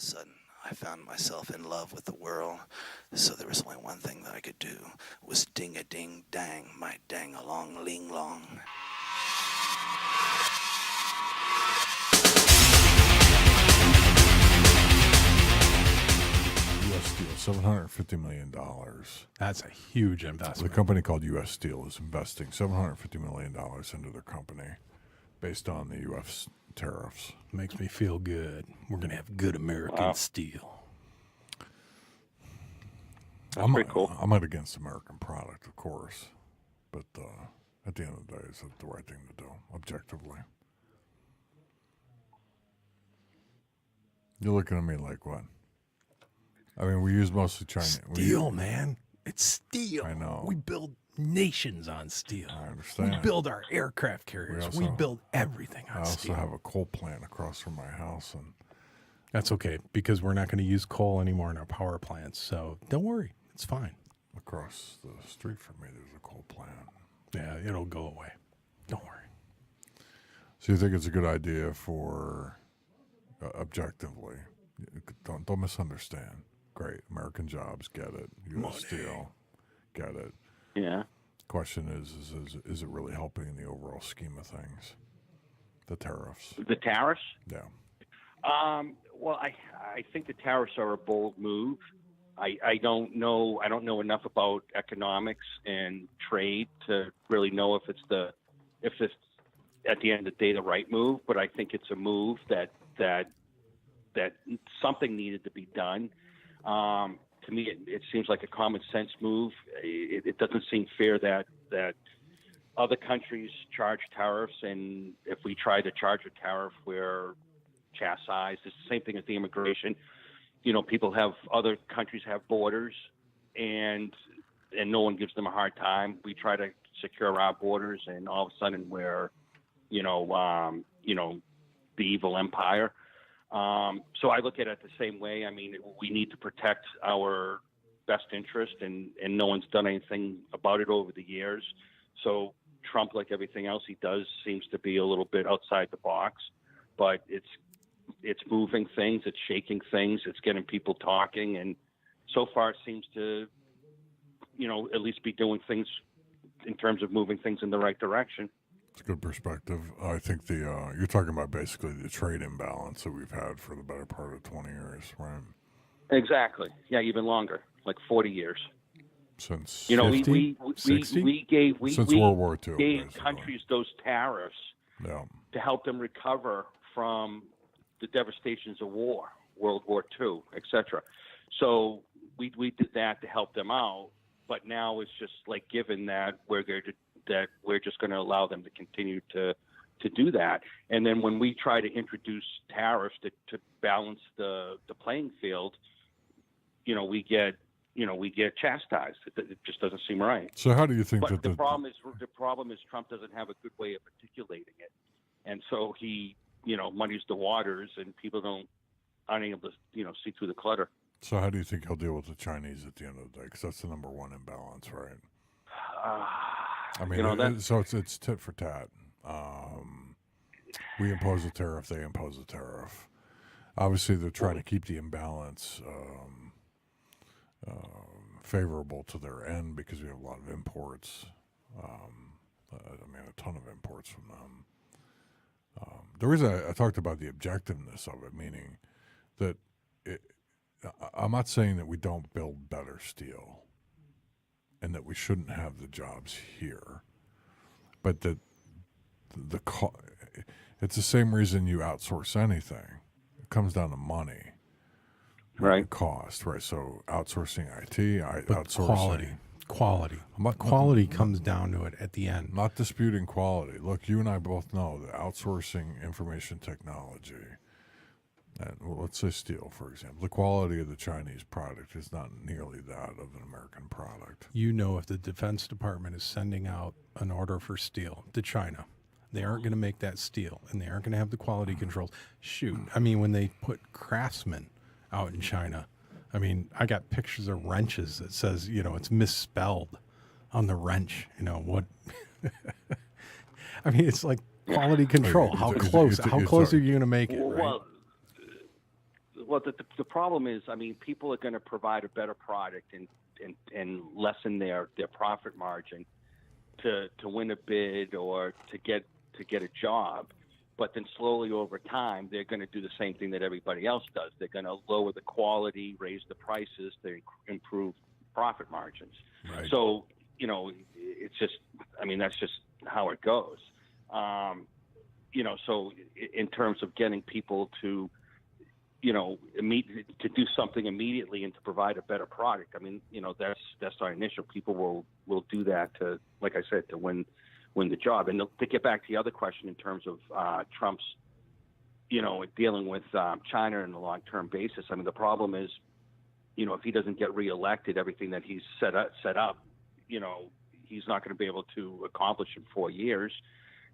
a sudden, I found myself in love with the world. So there was only one thing that I could do, was ding-a-ding-dang, my dang-along-ling-long. U.S. Steel, $750 million. That's a huge investment. The company called U.S. Steel is investing $750 million into their company based on the U.S. tariffs. Makes me feel good. We're going to have good American steel. That's pretty cool. I'm not against American product, of course. But at the end of the day, is it the right thing to do, objectively? You're looking at me like what? I mean, we use mostly Chinese. Steel, man. It's steel. I know. We build nations on steel. I understand. We build our aircraft carriers. We build everything on steel. I also have a coal plant across from my house. And that's okay, because we're not going to use coal anymore in our power plants. So don't worry. It's fine. Across the street from me, there's a coal plant. Yeah, it'll go away. Don't worry. So you think it's a good idea for, objectively, don't misunderstand. Great. American jobs, get it. U.S. Steel, get it. Yeah. Question is it really helping in the overall scheme of things? The tariffs. The tariffs? Yeah. Well, I think the tariffs are a bold move. I don't know enough about economics and trade to really know if it's at the end of the day the right move. But I think it's a move that something needed to be done. To me, it seems like a common sense move. It doesn't seem fair that other countries charge tariffs, and if we try to charge a tariff, we're chastised. It's the same thing as the immigration. Other countries have borders, and no one gives them a hard time. We try to secure our borders, and all of a sudden we're, the evil empire. So I look at it the same way. I mean, we need to protect our best interest, and no one's done anything about it over the years. So Trump, like everything else he does, seems to be a little bit outside the box, but it's moving things, it's shaking things, it's getting people talking, and so far it seems to, at least be doing things in terms of moving things in the right direction. It's a good perspective. I think you're talking about basically the trade imbalance that we've had for the better part of 20 years, right? Exactly. Yeah, even longer, like 40 years. Since 50? we gave since World War II, gave basically. countries those tariffs to help them recover from the devastations of war, World War II, etc. So we did that to help them out, but now it's just like given that we're just going to allow them to continue to do that. And then when we try to introduce tariffs to balance the playing field, we get chastised. It just doesn't seem right. So how do you think the problem is Trump doesn't have a good way of articulating it, and so he muddies the waters, and people aren't able to see through the clutter. So how do you think he'll deal with the Chinese at the end of the day? Because that's the number one imbalance, right? I mean, so it's tit for tat. We impose a tariff, they impose a tariff. Obviously, they're trying to keep the imbalance favorable to their end because we have a lot of imports. A ton of imports from them. The reason I talked about the objectiveness of it, meaning that I'm not saying that we don't build better steel and that we shouldn't have the jobs here, but that it's the same reason you outsource anything. It comes down to money, right? Cost, right? So outsourcing IT, outsourcing quality comes down to it at the end. Not disputing quality. Look, you and I both know that outsourcing information technology, and let's say steel, for example, the quality of the Chinese product is not nearly that of an American product. If the Defense Department is sending out an order for steel to China, they aren't going to make that steel, and they aren't going to have the quality controls. Shoot, I mean, when they put Craftsman out in China, I mean, I got pictures of wrenches that says, it's misspelled on the wrench. What? I mean, it's like quality control. How close are you going to make it? Right? Well, the problem is, I mean, people are going to provide a better product and lessen their profit margin to win a bid or to get a job. But then slowly over time, they're going to do the same thing that everybody else does. They're going to lower the quality, raise the prices, they improve profit margins. Right. So, you know, it's just, I mean, that's just how it goes. You know, so in terms of getting people to, you know, to do something immediately and to provide a better product, I mean, you know, that's our initial. People will do that to, like I said, to win the job. And to get back to the other question in terms of Trump's, you know, dealing with China on a long-term basis, I mean, the problem is, you know, if he doesn't get reelected, everything that he's set up, you know, he's not going to be able to accomplish in 4 years,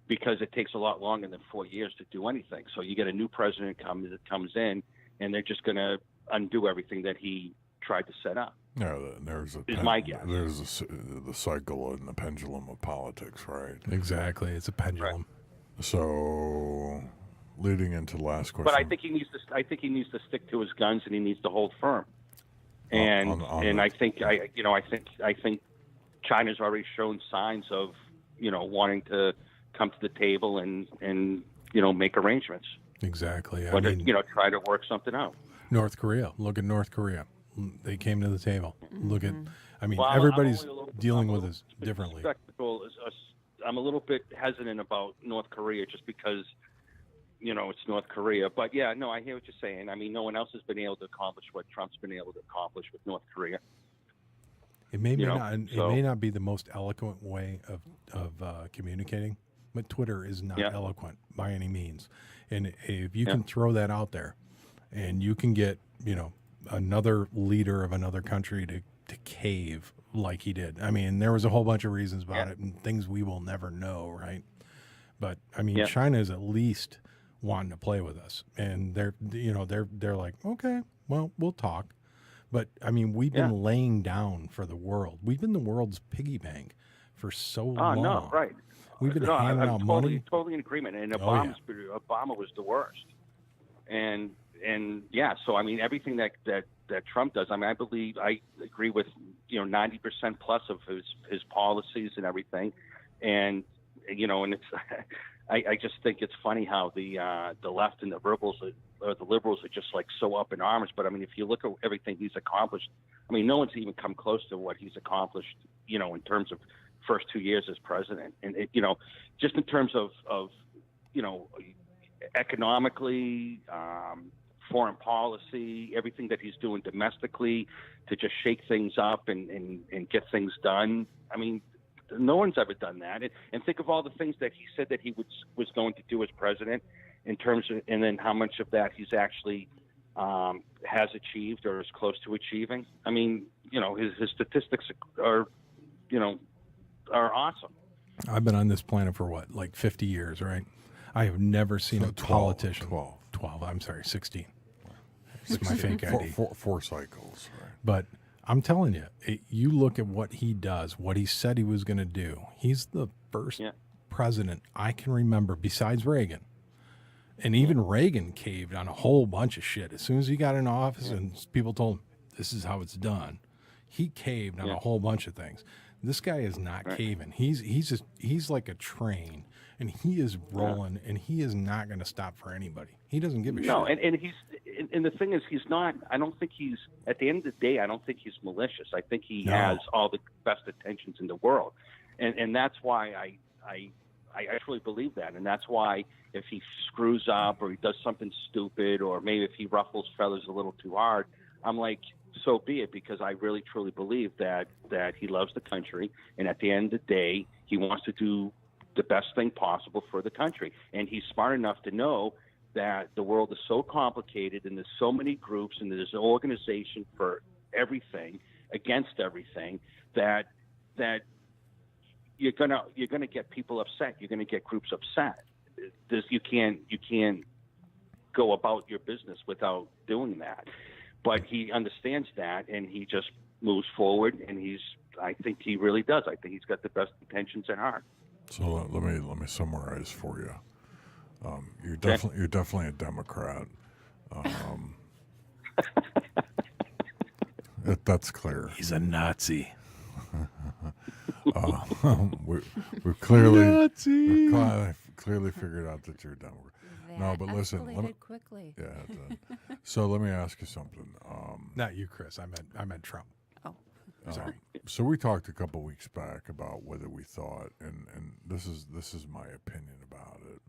because it takes a lot longer than 4 years to do anything. So you get a new president that comes in, and they're just going to undo everything that he tried to set up. Yeah, there's my guess. There's the cycle and the pendulum of politics, right? Exactly. It's a pendulum. Right. So, leading into the last question. But I think he needs to stick to his guns, and he needs to hold firm. And I think China's already shown signs of, you know, wanting to come to the table and you know, make arrangements. Exactly. But you know, try to work something out. North Korea. Look at North Korea. They came to the table. Look at, I mean, Well, everybody's dealing with this bit differently. skeptical. I'm a little bit hesitant about North Korea just because, you know, it's North Korea. But yeah, no, I hear what you're saying. I mean, no one else has been able to accomplish what Trump's been able to accomplish with North Korea. It may not be the most eloquent way of communicating, but Twitter is not eloquent by any means. And if you can throw that out there, and you can get, you know, another leader of another country to cave like he did. I mean, there was a whole bunch of reasons about it and things we will never know, right? But I mean, China is at least wanting to play with us, and they're like, okay, well, we'll talk. But I mean, we've been laying down for the world. We've been the world's piggy bank for so long. No, right. We've been handing out money. Totally in agreement. And Obama was the worst. And yeah, so I mean, everything that Trump does, I mean, I agree with, you know, 90% plus of his policies and everything. And you know, and it's I just think it's funny how the left and the liberals are just like so up in arms. But I mean, if you look at everything he's accomplished, I mean, no one's even come close to what he's accomplished, you know, in terms of first 2 years as president. And it, you know, just in terms of you know, economically, foreign policy, everything that he's doing domestically to just shake things up and get things done. I mean, no one's ever done that. And think of all the things that he said that he was going to do as president, in terms of, and then how much of that he's actually has achieved or is close to achieving. I mean, you know, his statistics are, you know, are awesome. I've been on this planet for what, like 50 years, right? I have never seen a politician. 12. I'm sorry, 16. It's my fake ID. Four cycles. Right. But I'm telling you, you look at what he does, what he said he was going to do. He's the first president I can remember, besides Reagan. And even Reagan caved on a whole bunch of shit. As soon as he got in office and people told him, this is how it's done, he caved on a whole bunch of things. This guy is not caving. He's like a train, and he is rolling, and he is not going to stop for anybody. He doesn't give a shit. No, and the thing is, he's not. I don't think he's. At the end of the day, I don't think he's malicious. I think he has all the best intentions in the world, and that's why I actually believe that, and that's why if he screws up or he does something stupid, or maybe if he ruffles feathers a little too hard, I'm like, so be it, because I really truly believe that he loves the country, and at the end of the day, he wants to do the best thing possible for the country. And he's smart enough to know that the world is so complicated, and there's so many groups, and there's an organization for everything, against everything, that you're gonna get people upset. You're gonna get groups upset. You can't go about your business without doing that. But he understands that, and he just moves forward. And I think he really does. I think he's got the best intentions at heart. So let me summarize for you. You're definitely a Democrat. That's clear. He's a Nazi. We've clearly Nazi. clearly figured out that you're a Democrat. That No, but listen, escalated quickly. Yeah. So let me ask you something. Not you, Chris. I meant Trump. Oh, Sorry. So we talked a couple weeks back about whether we thought, and this is my opinion about it.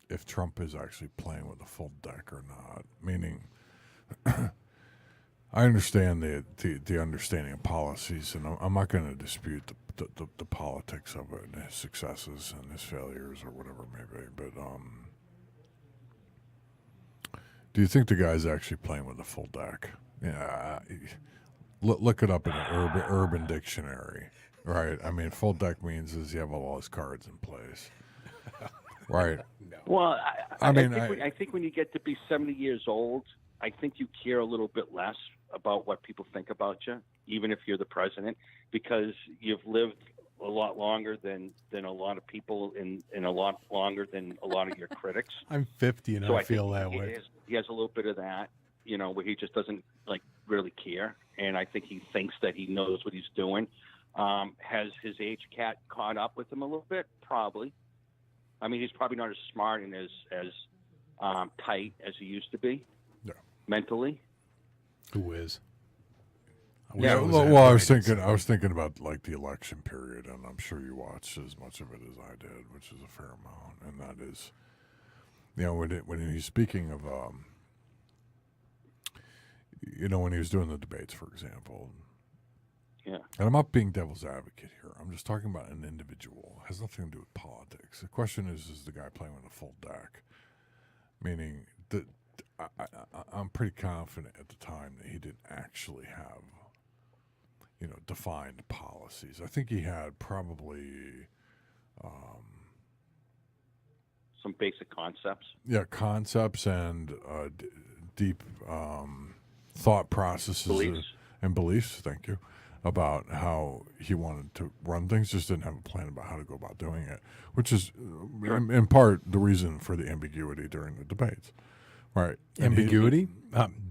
If Trump is actually playing with a full deck or not, meaning, I understand the understanding of policies, and I'm not going to dispute the politics of it and his successes and his failures or whatever it may be. But do you think the guy's actually playing with a full deck? Yeah, look it up in an urban dictionary, right? I mean, full deck means is you have all his cards in place, right? Well, I mean, I think when you get to be 70 years old, I think you care a little bit less about what people think about you, even if you're the president, because you've lived a lot longer than a lot of people and a lot longer than a lot of your critics. I'm 50 and So I feel think that way. He has a little bit of that, where he just doesn't really care, and I think he thinks that he knows what he's doing. Has his age cat caught up with him a little bit? Probably. I mean, he's probably not as smart and as tight as he used to be. Yeah. Mentally. Who is? Yeah, I was thinking about like the election period, and I'm sure you watched as much of it as I did, which is a fair amount. And that is, when he's speaking of, when he was doing the debates, for example. Yeah. And I'm not being devil's advocate here. I'm just talking about an individual. It has nothing to do with politics. The question is the guy playing with a full deck? Meaning that I'm pretty confident at the time that he didn't actually have, defined policies. I think he had probably some basic concepts. Yeah, concepts and deep thought processes and beliefs. Thank you. About how he wanted to run things, just didn't have a plan about how to go about doing it, which is in part the reason for the ambiguity during the debates. Right. Ambiguity?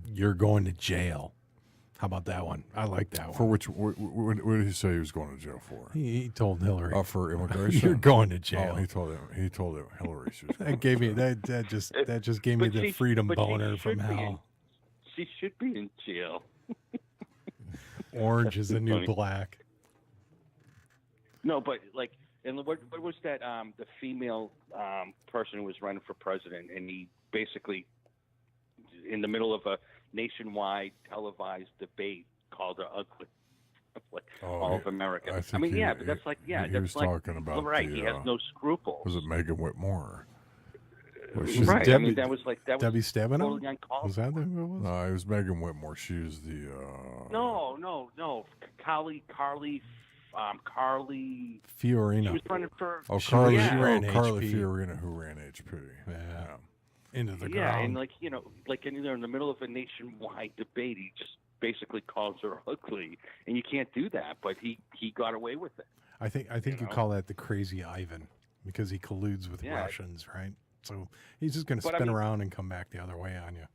You're going to jail. How about that one? I like that one. For which, what did he say he was going to jail for? He told Hillary. For immigration? You're going to jail. Oh, he told Hillary she was going That gave me that just gave me the freedom boner from hell. She should be in jail. Orange is the new black. No, but and what was that? The female person who was running for president, and he basically, in the middle of a nationwide televised debate, called her ugly. All of America. But that's he was talking about right. He has no scruples. Was it Megan Whitmore? Right. Debbie, that was Debbie Stabenow? totally uncalled. Was that who it was? No, it was Megan Whitmore. She was the. No. Carly Fiorina. She was running for. Oh, Carly. She ran Carly HP. Fiorina, who ran HP. Yeah. Into the Yeah, ground. and in the middle of a nationwide debate, he just basically calls her ugly, and you can't do that. But he got away with it. I think you call that the crazy Ivan because he colludes with Russians, right? So he's just going to spin around and come back the other way on you.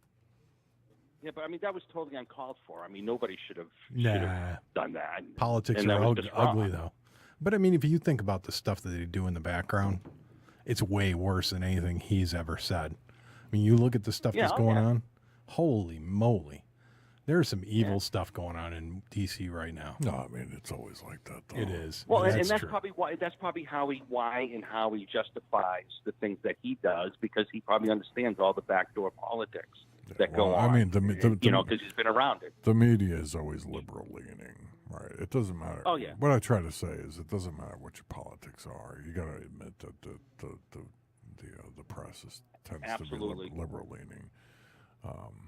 Yeah, but that was totally uncalled for. Nobody should have done that. Politics and are that was ugly, though. But if you think about the stuff that they do in the background, it's way worse than anything he's ever said. You look at the stuff that's going on. Holy moly. There's some evil stuff going on in D.C. right now. No, it's always like that, though. It is. Well, and that's true. probably why. That's probably how he justifies the things that he does, because he probably understands all the backdoor politics that go on. Because he's been around it. The media is always liberal leaning, right? It doesn't matter. Oh yeah. What I try to say is, it doesn't matter what your politics are. You got to admit that the press tends Absolutely. to be liberal leaning.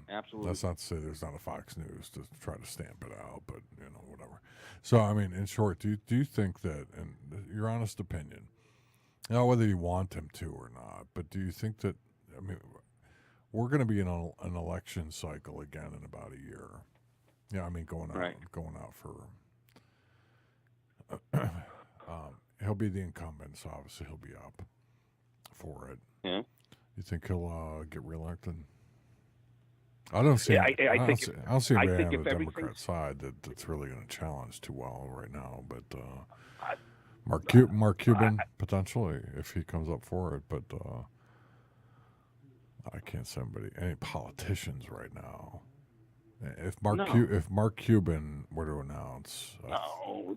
Absolutely. That's not to say there's not a Fox News to try to stamp it out, but whatever. So in short, do you think that, and your honest opinion, whether you want him to or not, but do you think that we're going to be in an election cycle again in about a year? Yeah, going out for. He'll be the incumbent, so obviously he'll be up for it. Yeah. You think he'll get reelected? I don't see. I think I don't see I anybody think on the if Democrat side that's really going to challenge too well right now. But I- Mark Cuban potentially if he comes up for it. But I can't see any politicians right now. If Mark Cuban were to announce, no,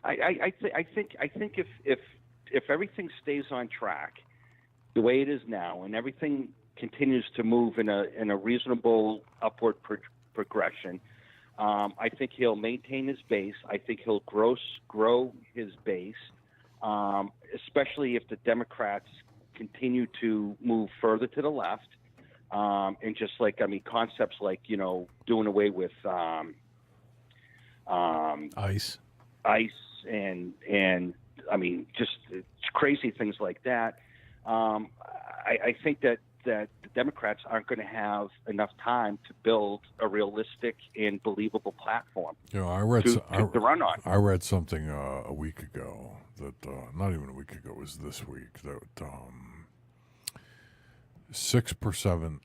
I think if everything stays on track the way it is now, and everything continues to move in a reasonable upward progression, I think he'll maintain his base. I think he'll grow his base, especially if the Democrats continue to move further to the left. And just like, concepts like, doing away with ICE and just crazy things like that. I think that the Democrats aren't going to have enough time to build a realistic and believable platform to run on. I read something a week ago that not even a week ago, it was this week, that 6%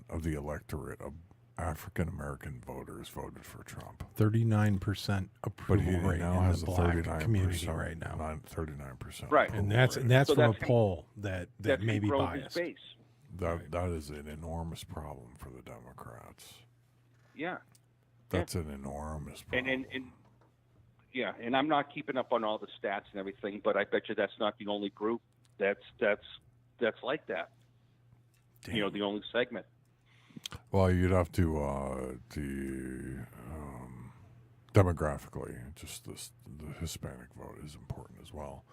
of the electorate of African American voters voted for Trump. 39% approval But he rate now in has the a black 39% community right now. 39%. Right. And that's So from a that's poll that may be grow his biased. base. That is an enormous problem for the Democrats. Yeah. That's an enormous problem. And I'm not keeping up on all the stats and everything, but I bet you that's not the only group that's like that. Damn. The only segment. Well, you'd have to demographically, just the Hispanic vote is important as well.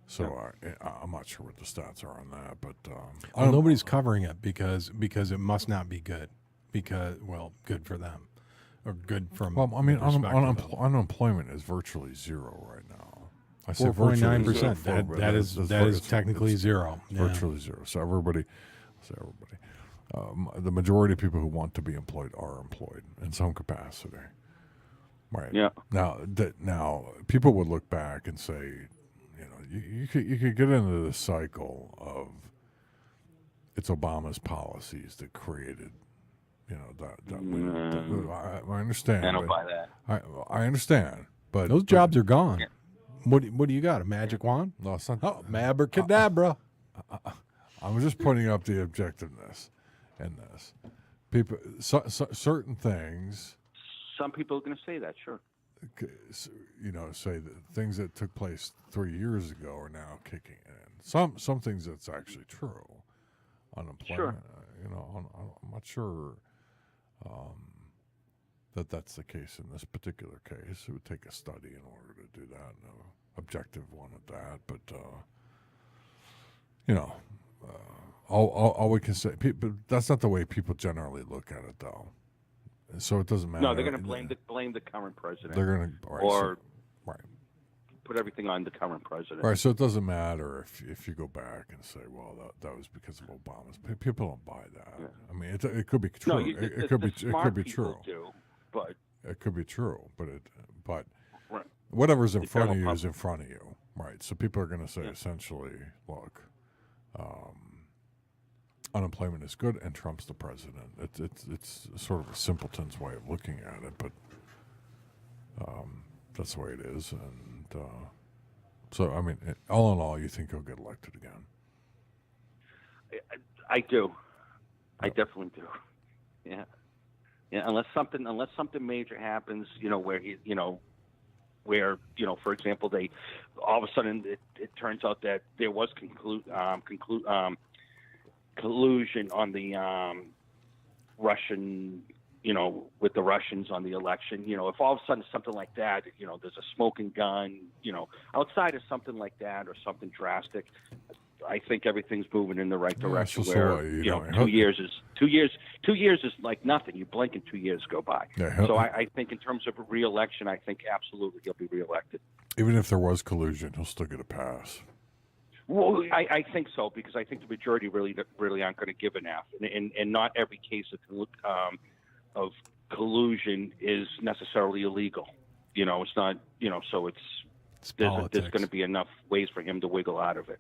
So I'm not sure what the stats are on that, but nobody's covering it because it must not be good. Good for them, or good from. Well, I mean, the perspective of- unemployment is virtually zero right now. I said 4.9%. virtually That is it's technically zero. Yeah. Virtually zero. So everybody. The majority of people who want to be employed are employed in some capacity. Right. Yeah. Now people would look back and say, you could get into the cycle of it's Obama's policies that created, I understand. I don't buy that. I understand, but Those jobs are gone. Yeah. What do you got? A magic wand? No, it's not. Oh, abracadabra. I'm just pointing up the objectiveness in this. People, certain things. Some people are going to say that, sure. Say that things that took place 3 years ago are now kicking in. Some things that's actually true. Unemployment. Sure. I'm not sure that's the case in this particular case. It would take a study in order to do that, an objective one at that. But all we can say, but that's not the way people generally look at it, though. So it doesn't matter. No, they're going to blame the current president. They're going to put everything on the current president. Right. So it doesn't matter if you go back and say, well, that was because of Obama's. People don't buy that. Yeah. I mean, it could be true. No, it could be true. But it could be true. But right. whatever's in front of you is in front of you. Right. So people are going to say essentially, look. Unemployment is good, and Trump's the president. It's sort of a simpleton's way of looking at it, but that's the way it is. And so, I mean, all in all, you think he'll get elected again? I do. I definitely do. Yeah. Unless something major happens, where for example, they all of a sudden it turns out that there was collusion on the Russian, with the Russians on the election. If all of a sudden something like that, there's a smoking gun, outside of something like that or something drastic, I think everything's moving in the right direction. Where 2 years is like nothing. You blink and 2 years go by. Yeah, so I think in terms of re-election, I think absolutely he'll be re-elected. Even if there was collusion, he'll still get a pass. Well, I think so, because I think the majority really aren't going to give an F, and not every case of collusion is necessarily illegal. It's not. So there's going to be enough ways for him to wiggle out of it.